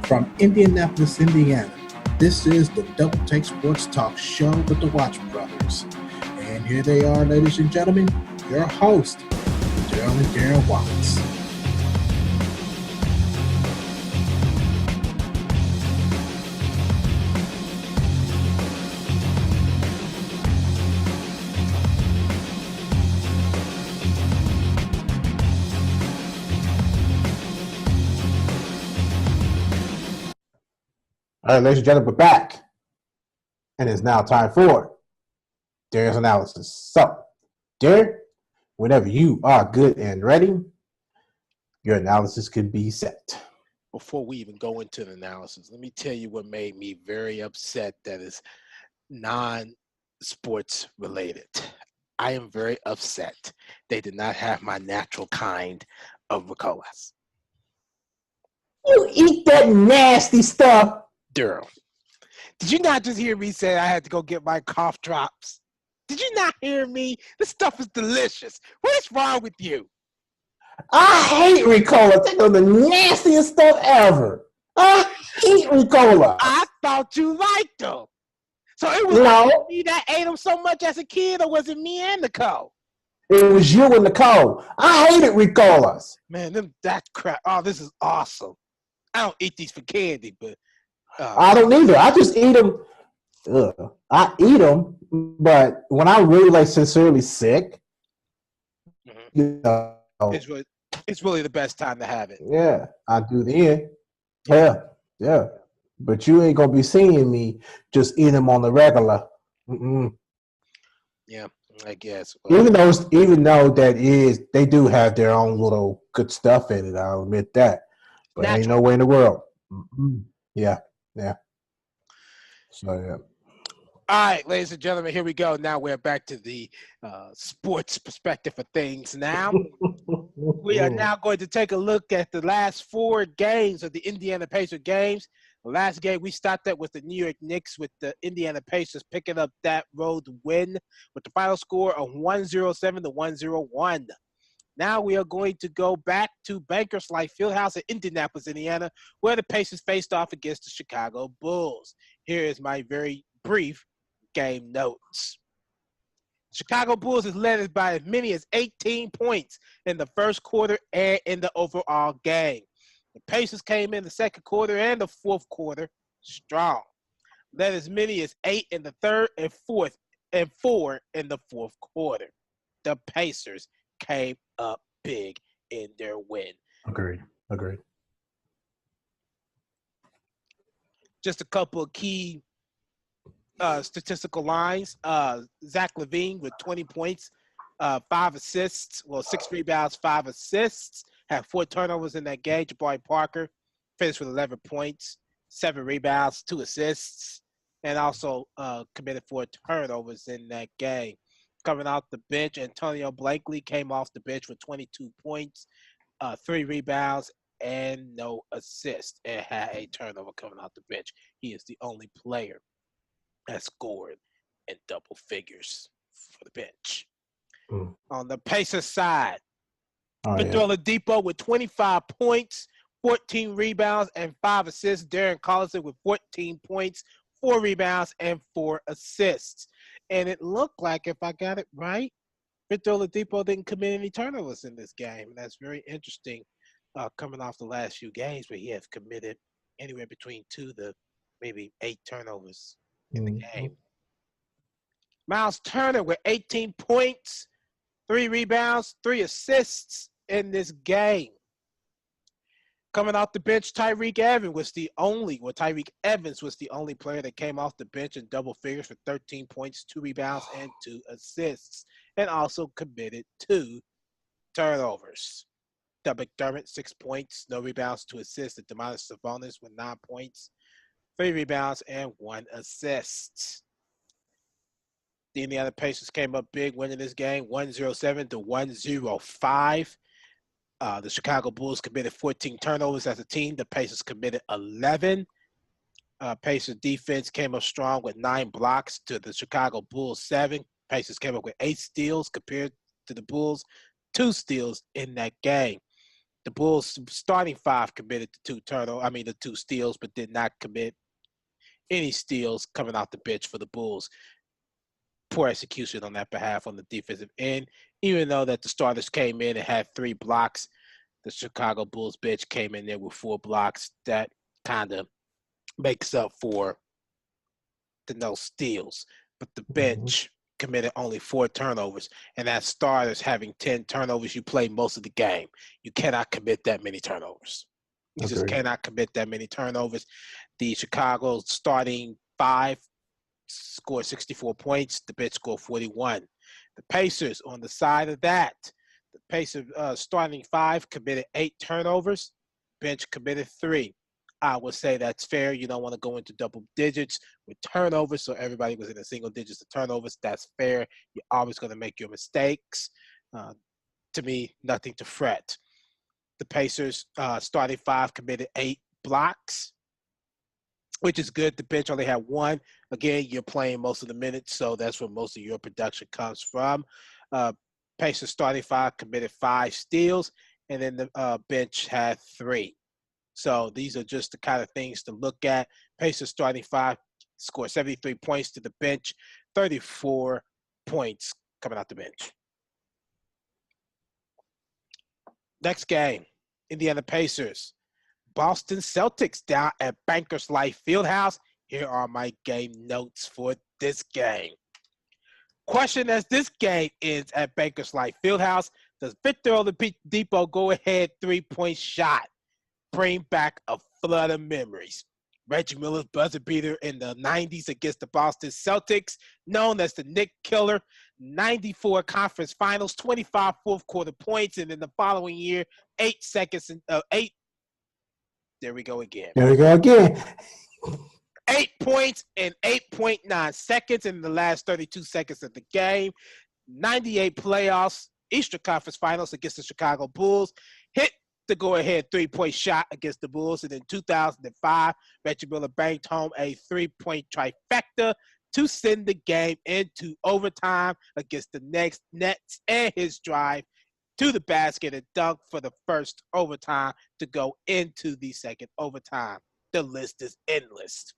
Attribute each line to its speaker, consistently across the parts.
Speaker 1: From Indianapolis, Indiana, this is the Double Take Sports Talk Show with the Watch Brothers. And here they are, ladies and gentlemen, your host, Darrell and Darren Watts.
Speaker 2: All right, ladies and gentlemen, we're back. And it's now time for Darren's analysis. So, Darren, whenever you are good and ready, your analysis can be set.
Speaker 3: Before we even go into the analysis, let me tell you what made me very upset that is non-sports related. I am very upset they did not have my natural kind of Ricolas.
Speaker 2: You eat that nasty stuff.
Speaker 3: Darrell, did you not just hear me say I had to go get my cough drops? Did you not hear me? This stuff is delicious. What is wrong with you?
Speaker 2: I hate Ricola. They are the nastiest stuff ever. I hate Ricola.
Speaker 3: I thought you liked them. So it was me that ate them so much as a kid, or was it me and Nicole?
Speaker 2: It was you and Nicole. I hated Ricolas.
Speaker 3: Man, that crap. Oh, this is awesome. I don't eat these for candy, but
Speaker 2: I don't either. I just eat them. I eat them, but when I'm really sincerely sick, you know,
Speaker 3: it's really the best time to have it.
Speaker 2: Yeah, I do then. Yeah. But you ain't gonna be seeing me just eat them on the regular.
Speaker 3: Yeah, I guess.
Speaker 2: Even though they do have their own little good stuff in it. I'll admit that, but ain't no way in the world. Yeah. So yeah.
Speaker 3: All right, ladies and gentlemen, here we go. Now we're back to the sports perspective of things. Now we are now going to take a look at the last 4 games of the Indiana Pacers games. The last game we stopped at was the New York Knicks, with the Indiana Pacers picking up that road win with the final score of 107 to 101. Now we are going to go back to Bankers Life Fieldhouse in Indianapolis, Indiana, where the Pacers faced off against the Chicago Bulls. Here is my very brief game notes. Chicago Bulls is led by as many as 18 points in the first quarter and in the overall game. The Pacers came in the second quarter and the fourth quarter strong. Led as many as 8 in the third and fourth, and 4 in the fourth quarter. The Pacers came up big in their win.
Speaker 2: Agreed.
Speaker 3: Just a couple of key statistical lines. Zach LaVine with 20 points, 5 assists, 6 rebounds, 5 assists, had 4 turnovers in that game. Jabari Parker finished with 11 points, 7 rebounds, 2 assists, and also committed 4 turnovers in that game. Coming off the bench, Antonio Blakely came off the bench with 22 points, 3 rebounds, and no assists, and had a turnover coming off the bench. He is the only player that scored in double figures for the bench. On the Pacers side, Victor Oladipo with 25 points, 14 rebounds, and 5 assists. Darren Collison with 14 points, 4 rebounds, and 4 assists. And it looked like, if I got it right, Victor Oladipo didn't commit any turnovers in this game. And that's very interesting coming off the last few games where he has committed anywhere between 2 to maybe 8 turnovers in the game. Miles Turner with 18 points, 3 rebounds, 3 assists in this game. Coming off the bench, Tyreke Evans was the only player that came off the bench in double figures for 13 points, 2 rebounds, and 2 assists, and also committed 2 turnovers. Doug McDermott, 6 points, no rebounds, 2 assists. Domantas Sabonis with 9 points, 3 rebounds, and 1 assist. The Indiana Pacers came up big, winning this game 107 to 105. The Chicago Bulls committed 14 turnovers as a team. The Pacers committed 11. Pacers defense came up strong with 9 blocks to the Chicago Bulls 7. Pacers came up with 8 steals compared to the Bulls, 2 steals in that game. The Bulls starting five committed the two steals, but did not commit any steals coming out the bench for the Bulls. Poor execution on that behalf on the defensive end. Even though that the starters came in and had 3 blocks, the Chicago Bulls bench came in there with 4 blocks. That kind of makes up for the no steals. But the bench committed only 4 turnovers, and as starters having 10 turnovers, you play most of the game. You cannot commit that many turnovers. You just cannot commit that many turnovers. The Chicago starting 5 scored 64 points. The bench scored 41. The Pacers, on the side of that, the Pacers starting 5 committed 8 turnovers. Bench committed 3. I would say that's fair. You don't want to go into double digits with turnovers, so everybody was in a single digits of turnovers. That's fair. You're always going to make your mistakes. To me, nothing to fret. The Pacers starting 5 committed 8 blocks, which is good. The bench only had 1. Again, you're playing most of the minutes, so that's where most of your production comes from. Pacers starting 5 committed 5 steals, and then the bench had 3. So these are just the kind of things to look at. Pacers starting 5 scored 73 points to the bench, 34 points coming out the bench. Next game, Indiana Pacers. Boston Celtics down at Bankers Life Fieldhouse. Here are my game notes for this game. Question as this game ends at Bankers Life Fieldhouse, does Victor Oladipo go ahead 3-point shot bring back a flood of memories? Reggie Miller's buzzer beater in the 90s against the Boston Celtics, known as the Nick Killer, 94 conference finals, 25 fourth quarter points, and in the following year, 8 seconds and 8. There we go again. 8 points in 8.9 seconds in the last 32 seconds of the game. 98 playoffs, Eastern Conference Finals against the Chicago Bulls. Hit the go-ahead 3-point shot against the Bulls. And in 2005, Reggie Miller banked home a 3-point trifecta to send the game into overtime against the Nets, and his drive to the basket and dunk for the first overtime to go into the second overtime. The list is endless.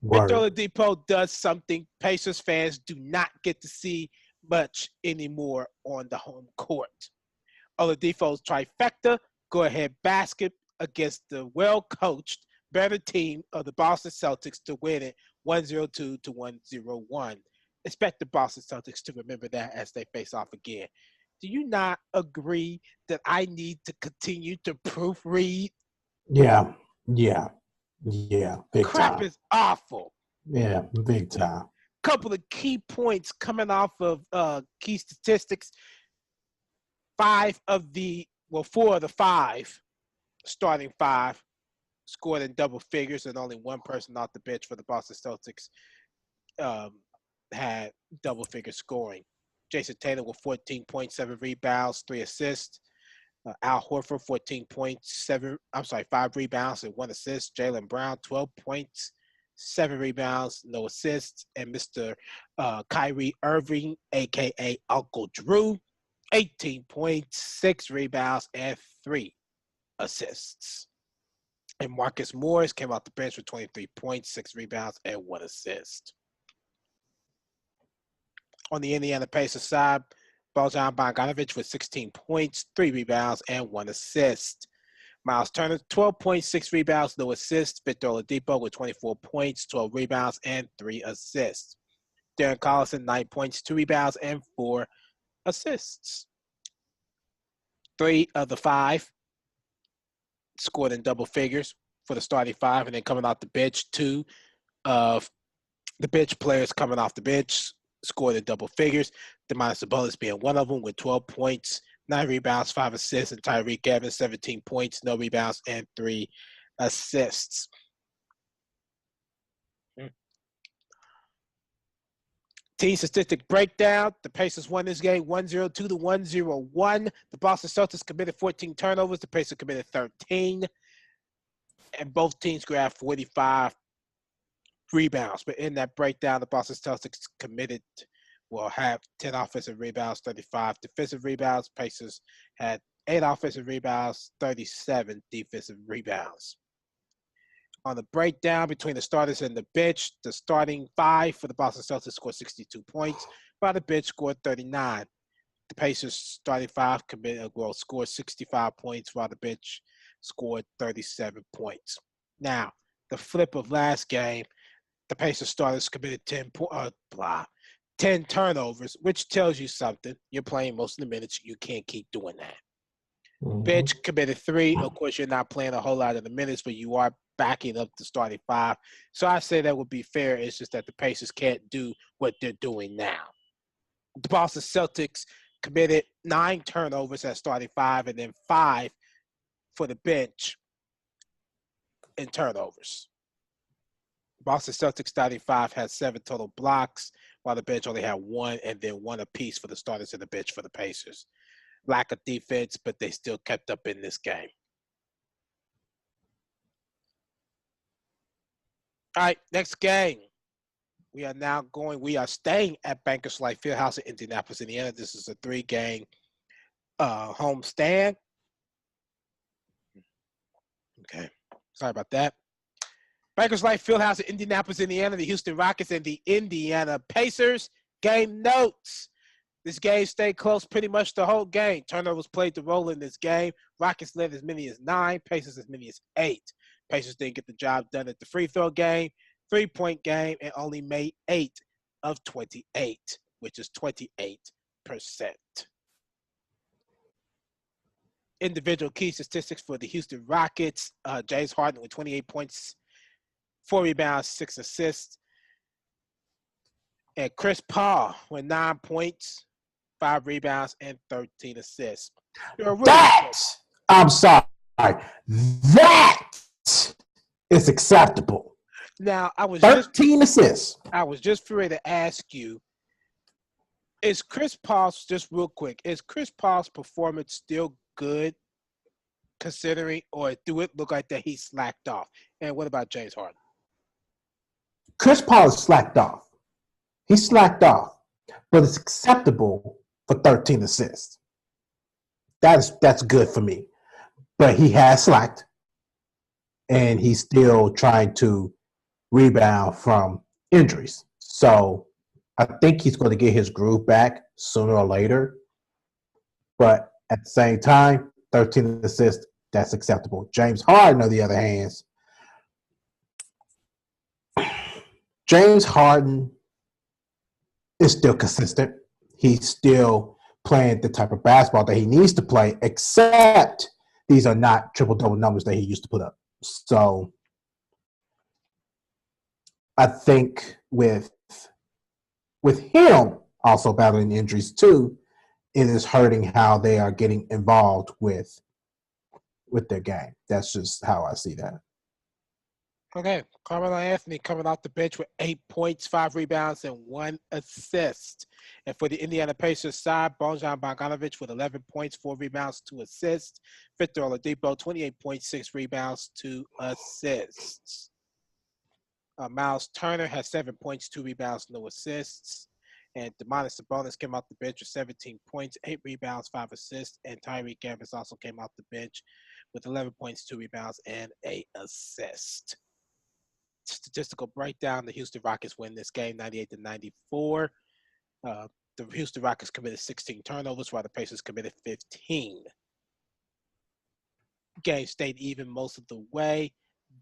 Speaker 3: Victor Oladipo does something Pacers fans do not get to see much anymore on the home court. Oladipo's trifecta, go-ahead basket against the well-coached, better team of the Boston Celtics to win it 102 to 101. Expect the Boston Celtics to remember that as they face off again. Do you not agree that I need to continue to proofread?
Speaker 2: Yeah. Big
Speaker 3: Crap
Speaker 2: time.
Speaker 3: is awful.
Speaker 2: Yeah, big time.
Speaker 3: Couple of key points coming off of key statistics. 4 of the 5 starting 5 scored in double figures, and only one person off the bench for the Boston Celtics had double figure scoring. Jason Tatum with 14 points, 7 rebounds, 3 assists. Al Horford, 14 points, 5 rebounds and 1 assist. Jaylen Brown, 12 points, 7 rebounds, no assists. And Mr. Kyrie Irving, a.k.a. Uncle Drew, 18 points, 6 rebounds, and 3 assists. And Marcus Morris came out the bench with 23 points, 6 rebounds, and 1 assist. On the Indiana Pacers side, Bojan Bogdanovic with 16 points, 3 rebounds, and 1 assist. Miles Turner, 12 points, 6 rebounds, no assists. Victor Oladipo with 24 points, 12 rebounds, and 3 assists. Darren Collison, 9 points, 2 rebounds, and 4 assists. 3 of the 5 scored in double figures for the starting 5, and then coming off the bench, 2 of the bench players coming off the bench scored in double figures. Domantas Sabonis being one of them with 12 points, 9 rebounds, 5 assists, and Tyreke Evans, 17 points, no rebounds, and 3 assists. Team statistic breakdown. The Pacers won this game 102 to 101. The Boston Celtics committed 14 turnovers. The Pacers committed 13. And both teams grabbed 45 rebounds. But in that breakdown, the Boston Celtics have 10 offensive rebounds, 35 defensive rebounds. Pacers had 8 offensive rebounds, 37 defensive rebounds. On the breakdown between the starters and the bench, the starting 5 for the Boston Celtics scored 62 points, while the bench scored 39. The Pacers starting 5 scored 65 points, while the bench scored 37 points. Now, the flip of last game, the Pacers starters committed 10 turnovers, which tells you something. You're playing most of the minutes. You can't keep doing that.
Speaker 2: Mhm.
Speaker 3: Bench committed 3. Of course, you're not playing a whole lot of the minutes, but you are backing up the starting 5. So I say that would be fair. It's just that the Pacers can't do what they're doing now. The Boston Celtics committed 9 turnovers at starting 5 and then 5 for the bench in turnovers. Boston Celtics starting 5 had 7 total blocks, while the bench only had 1, and then 1 apiece for the starters and the bench for the Pacers. Lack of defense, but they still kept up in this game. All right, next game. We are staying at Bankers Life Fieldhouse in Indianapolis, Indiana. This is a 3-game home stand. Okay, sorry about that. Bankers Life Fieldhouse in Indianapolis, Indiana. The Houston Rockets and the Indiana Pacers. Game notes. This game stayed close pretty much the whole game. Turnovers played the role in this game. Rockets led as many as 9, Pacers as many as 8. Pacers didn't get the job done at the free throw game, 3-point game, and only made 8 of 28, which is 28%. Individual key statistics for the Houston Rockets. James Harden with 28 points, 4 rebounds, 6 assists. And Chris Paul with 9 points, 5 rebounds, and 13 assists.
Speaker 2: I'm sorry. That is acceptable.
Speaker 3: Now, I was
Speaker 2: 13 assists.
Speaker 3: I was just ready to ask you, is Chris Paul's performance still good considering, or do it look like that he slacked off? And what about James Harden?
Speaker 2: Chris Paul is slacked off. He slacked off, but it's acceptable for 13 assists. That's good for me. But he has slacked, and he's still trying to rebound from injuries. So I think he's going to get his groove back sooner or later. But at the same time, 13 assists, that's acceptable. James Harden, on the other hand, James Harden is still consistent. He's still playing the type of basketball that he needs to play, except these are not triple-double numbers that he used to put up. So I think with him also battling injuries too, it is hurting how they are getting involved with their game. That's just how I see that.
Speaker 3: Okay, Carmelo Anthony coming off the bench with 8 points, 5 rebounds, and 1 assist. And for the Indiana Pacers side, Bojan Bogdanovic with 11 points, 4 rebounds, 2 assists. Victor Oladipo, 28 points, 6 rebounds, 2 assists. Miles Turner has 7 points, 2 rebounds, no assists. And Domantas Sabonis came off the bench with 17 points, 8 rebounds, 5 assists. And Tyreke Evans also came off the bench with 11 points, 2 rebounds, and an assist. Statistical breakdown: the Houston Rockets win this game 98-94. The Houston Rockets committed 16 turnovers, while the Pacers committed 15. Game stayed even most of the way.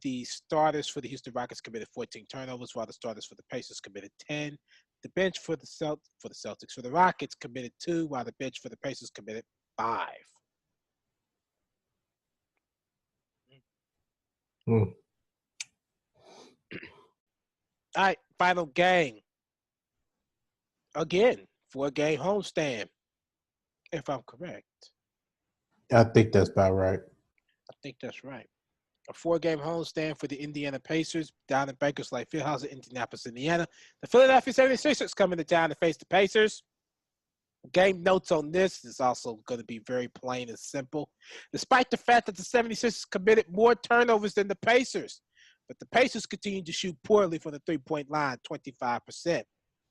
Speaker 3: The starters for the Houston Rockets committed 14 turnovers, while the starters for the Pacers committed 10. The bench for the Rockets committed 2, while the bench for the Pacers committed 5.
Speaker 2: Mm.
Speaker 3: All right, final game. Again, 4-game homestand, if I'm correct.
Speaker 2: I think that's about right.
Speaker 3: I think that's right. A 4-game homestand for the Indiana Pacers down in Bankers Life Fieldhouse in Indianapolis, Indiana. The Philadelphia 76ers coming to town to face the Pacers. Game notes on this is also going to be very plain and simple. Despite the fact that the 76ers committed more turnovers than the Pacers, but the Pacers continue to shoot poorly from the three-point line, 25%.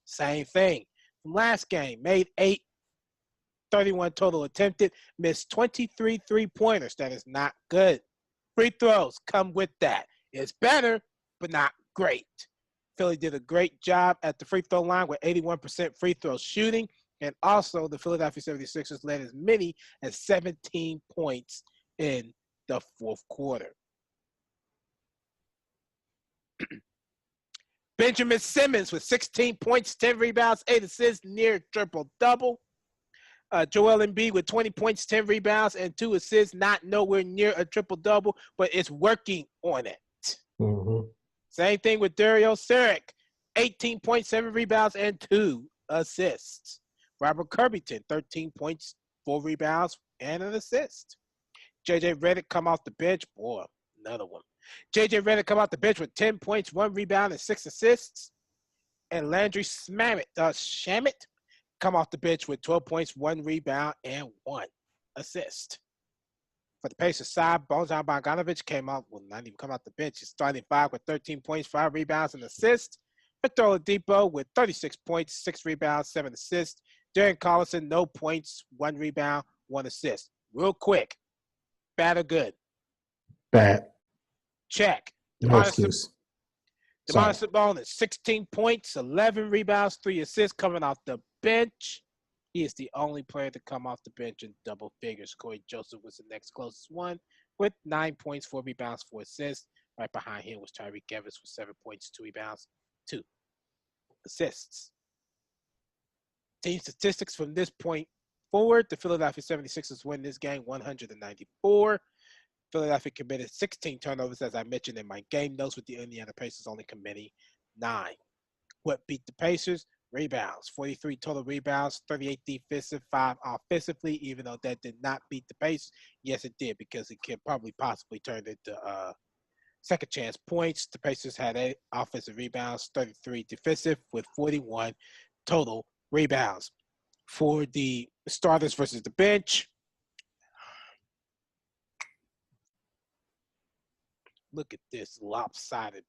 Speaker 3: Same thing from last game, made 8, 31 total attempted, missed 23 3-pointers. That is not good. Free throws come with that. It's better, but not great. Philly did a great job at the free throw line with 81% free throw shooting. And also, the Philadelphia 76ers led as many as 17 points in the fourth quarter. Benjamin Simmons with 16 points, 10 rebounds, 8 assists, near triple-double. Joel Embiid with 20 points, 10 rebounds, and 2 assists, not nowhere near a triple-double, but it's working on it.
Speaker 2: Mm-hmm.
Speaker 3: Same thing with Darrell, 18 points, 7 rebounds, and 2 assists. Robert Covington, 13 points, 4 rebounds, and an assist. J.J. Redick come off the bench. Boy, another one. J.J. Redick come off the bench with 10 points, 1 rebound, and 6 assists. And Landry Shamet come off the bench with 12 points, 1 rebound, and 1 assist. For the Pacers side, Bojan Bogdanovic came out, well, not even come off the bench. He's starting 5 with 13 points, 5 rebounds, and assists. Victor Oladipo with 36 points, 6 rebounds, 7 assists. Darren Collison, no points, 1 rebound, 1 assist. Real quick, bad or good?
Speaker 2: Bad.
Speaker 3: Check.
Speaker 2: No excuse.
Speaker 3: Domantas Sabonis, 16 points, 11 rebounds, 3 assists coming off the bench. He is the only player to come off the bench in double figures. Corey Joseph was the next closest one with 9 points, 4 rebounds, 4 assists. Right behind him was Tyreke Evans with 7 points, 2 rebounds, 2 assists. Team statistics from this point forward, the Philadelphia 76ers win this game 194. Philadelphia committed 16 turnovers, as I mentioned in my game notes, with the Indiana Pacers only committing 9. What beat the Pacers? Rebounds, 43 total rebounds, 38 defensive, 5 offensively, even though that did not beat the Pacers. Yes, it did, because it could probably possibly turn into second chance points. The Pacers had 8 offensive rebounds, 33 defensive, with 41 total rebounds. For the starters versus the bench, look at this lopsided,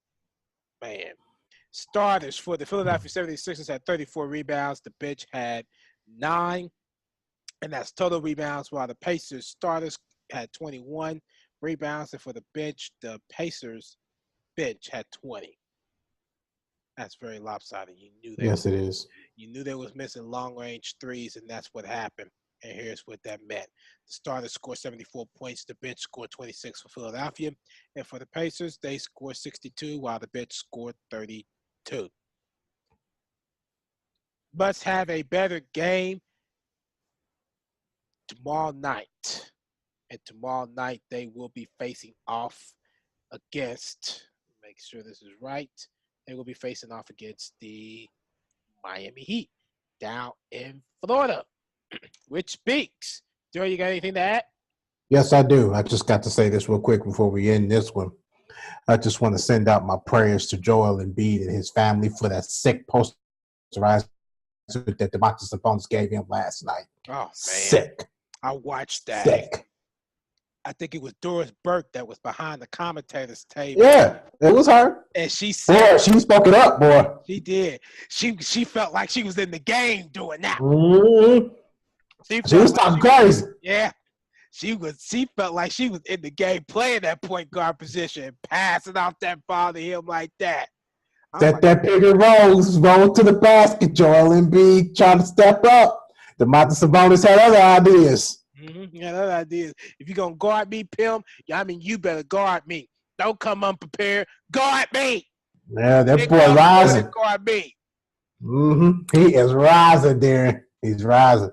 Speaker 3: man. Starters for the Philadelphia 76ers had 34 rebounds. The bench had 9, and that's total rebounds, while the Pacers starters had 21 rebounds, and for the bench, the Pacers bench had 20. That's very lopsided. You knew that.
Speaker 2: Yes, it is.
Speaker 3: You knew they was missing long-range threes, and that's what happened. And here's what that meant. The starters scored 74 points. The bench scored 26 for Philadelphia. And for the Pacers, they scored 62, while the bench scored 32. Must have a better game tomorrow night. And tomorrow night, they will be facing off against, make sure this is right, they will be facing off against the Miami Heat down in Florida. Which speaks. Darrell, you got anything to add?
Speaker 2: Yes, I do. I just got to say this real quick before we end this one. I just want to send out my prayers to Joel Embiid and his family for that sick posterized that Domantas Sabonis gave him last night.
Speaker 3: Oh, man.
Speaker 2: Sick.
Speaker 3: I watched that.
Speaker 2: Sick.
Speaker 3: I think it was Doris Burke that was behind the commentator's table.
Speaker 2: Yeah, it was her.
Speaker 3: And she said,
Speaker 2: boy, she spoke it up, boy.
Speaker 3: She did. She felt like she was in the game doing that.
Speaker 2: Mm-hmm. She was talking crazy.
Speaker 3: Yeah. She felt like she was in the game playing that point guard position and passing out that ball to him like that.
Speaker 2: That pick and roll to the basket. Joel Embiid trying to step up. Domantas Sabonis had other ideas.
Speaker 3: Mm-hmm. Yeah, other ideas. If you're gonna guard me, Pim, you better guard me. Don't come unprepared. Guard me.
Speaker 2: Yeah, that boy rising.
Speaker 3: Guard me.
Speaker 2: Mm-hmm. He is rising, Darren. He's rising.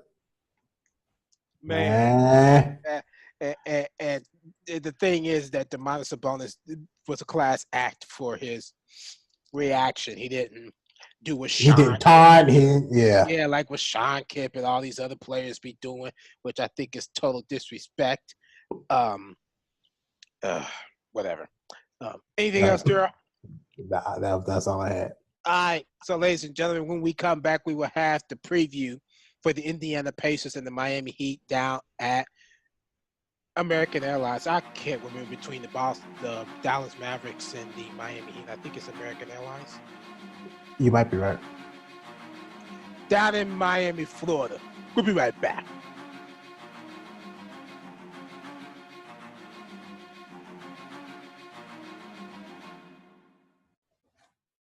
Speaker 3: Man. And the thing is that Domantas Sabonis was a class act for his reaction. He didn't do what Sean.
Speaker 2: He didn't taunt him. Yeah.
Speaker 3: Yeah, like what Sean Kemp and all these other players be doing, which I think is total disrespect. Whatever. Anything else, Darrell?
Speaker 2: Nah, that's all I had.
Speaker 3: All right. So, ladies and gentlemen, when we come back, we will have the preview for the Indiana Pacers and the Miami Heat down at American Airlines. I can't remember between the Dallas Mavericks and the Miami Heat. I think it's American Airlines.
Speaker 2: You might be right.
Speaker 3: Down in Miami, Florida. We'll be right back.